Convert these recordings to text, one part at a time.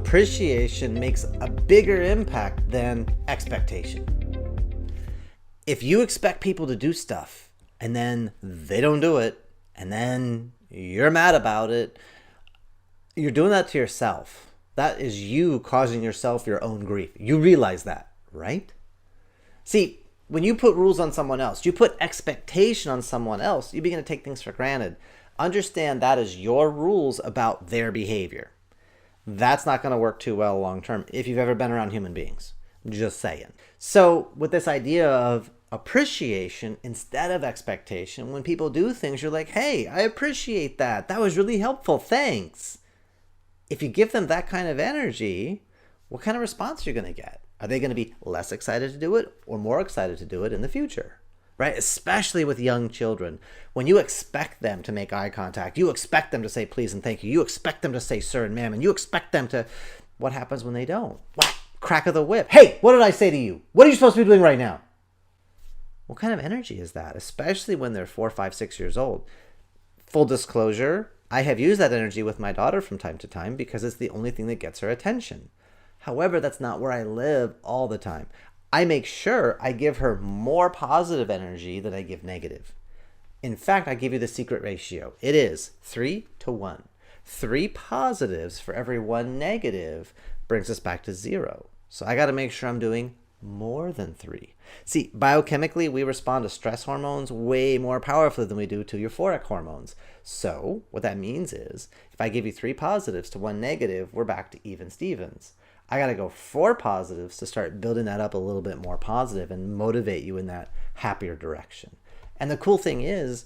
appreciation makes a bigger impact than expectation. If you expect people to do stuff and then they don't do it and then you're mad about it, you're doing that to yourself. That is you causing yourself your own grief. You realize that, right? See, when you put rules on someone else, you put expectation on someone else, you begin to take things for granted. Understand that is your rules about their behavior. That's not going to work too well long term if you've ever been around human beings. Just saying. So with this idea of appreciation instead of expectation, when people do things, you're like, hey, I appreciate that. That was really helpful. Thanks. If you give them that kind of energy, what kind of response are you going to get? Are they going to be less excited to do it or more excited to do it in the future? Right? Especially with young children. When you expect them to make eye contact, you expect them to say please and thank you. You expect them to say sir and ma'am, and you expect them to... What happens when they don't? Whack, crack of the whip. Hey, what did I say to you? What are you supposed to be doing right now? What kind of energy is that? Especially when they're 4, 5, 6 years old. Full disclosure, I have used that energy with my daughter from time to time because it's the only thing that gets her attention. However, that's not where I live all the time. I make sure I give her more positive energy than I give negative. In fact, I give you the secret ratio. It is 3 to 1. 3 positives for every 1 negative brings us back to 0. So I got to make sure I'm doing more than 3. See, biochemically, we respond to stress hormones way more powerfully than we do to euphoric hormones. So what that means is if I give you 3 positives to 1 negative, we're back to even Stevens. I got to go 4 positives to start building that up a little bit more positive and motivate you in that happier direction. And the cool thing is,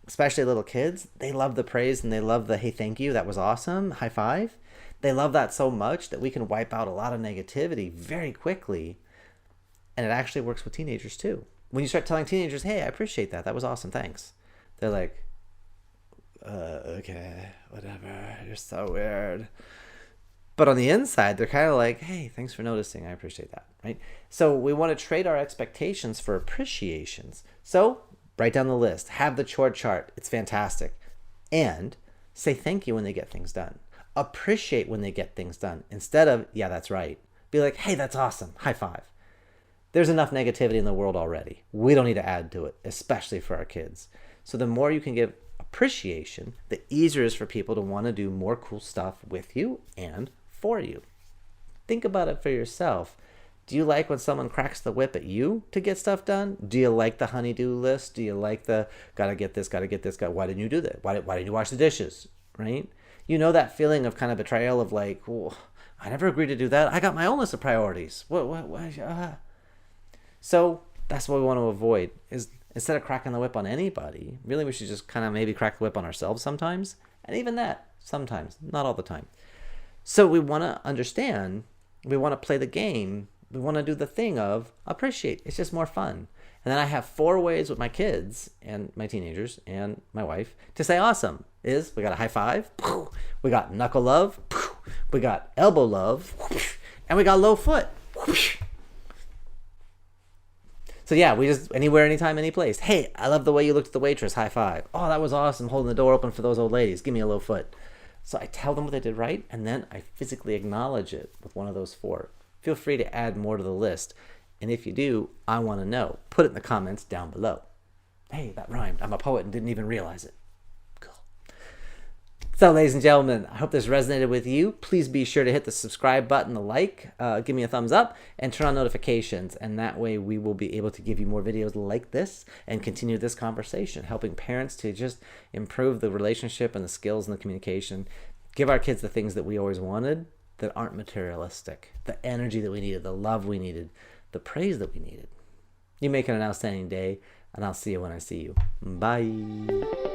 especially little kids, they love the praise and they love the, hey, thank you, that was awesome, high five. They love that so much that we can wipe out a lot of negativity very quickly. And it actually works with teenagers too. When you start telling teenagers, hey, I appreciate that, that was awesome, thanks. They're like, okay, whatever, you're so weird. But on the inside, they're kind of like, hey, thanks for noticing. I appreciate that, right? So we want to trade our expectations for appreciations. So write down the list. Have the chore chart. It's fantastic. And say thank you when they get things done. Appreciate when they get things done. Instead of, yeah, that's right. Be like, hey, that's awesome. High five. There's enough negativity in the world already. We don't need to add to it, especially for our kids. So the more you can give appreciation, the easier it is for people to want to do more cool stuff with you and for you. Think about it for yourself. Do you like when someone cracks the whip at you to get stuff done? Do you like the honey-do list? Do you like the gotta get this, why didn't you do that? Why didn't you wash the dishes, right? You know that feeling of kind of betrayal of like, oh, I never agreed to do that. I got my own list of priorities. So that's what we want to avoid is instead of cracking the whip on anybody, really we should just kind of maybe crack the whip on ourselves sometimes. And even that, sometimes, not all the time. So we want to understand, we want to play the game, we want to do the thing of appreciate. It's just more fun. And then I have 4 ways with my kids and my teenagers and my wife to say awesome is we got a high five, we got knuckle love, we got elbow love, and we got low foot. So yeah, we just anywhere, anytime, any place. Hey, I love the way you looked at the waitress, high five. Oh, that was awesome, holding the door open for those old ladies. Give me a low foot. So I tell them what they did right, and then I physically acknowledge it with one of those 4. Feel free to add more to the list. And if you do, I want to know. Put it in the comments down below. Hey, that rhymed. I'm a poet and didn't even realize it. Cool. So, ladies and gentlemen, I hope this resonated with you. Please be sure to hit the subscribe button, the like, give me a thumbs up, and turn on notifications. And that way we will be able to give you more videos like this and continue this conversation, helping parents to just improve the relationship and the skills and the communication. Give our kids the things that we always wanted that aren't materialistic. The energy that we needed, the love we needed, the praise that we needed. You make it an outstanding day, and I'll see you when I see you. Bye.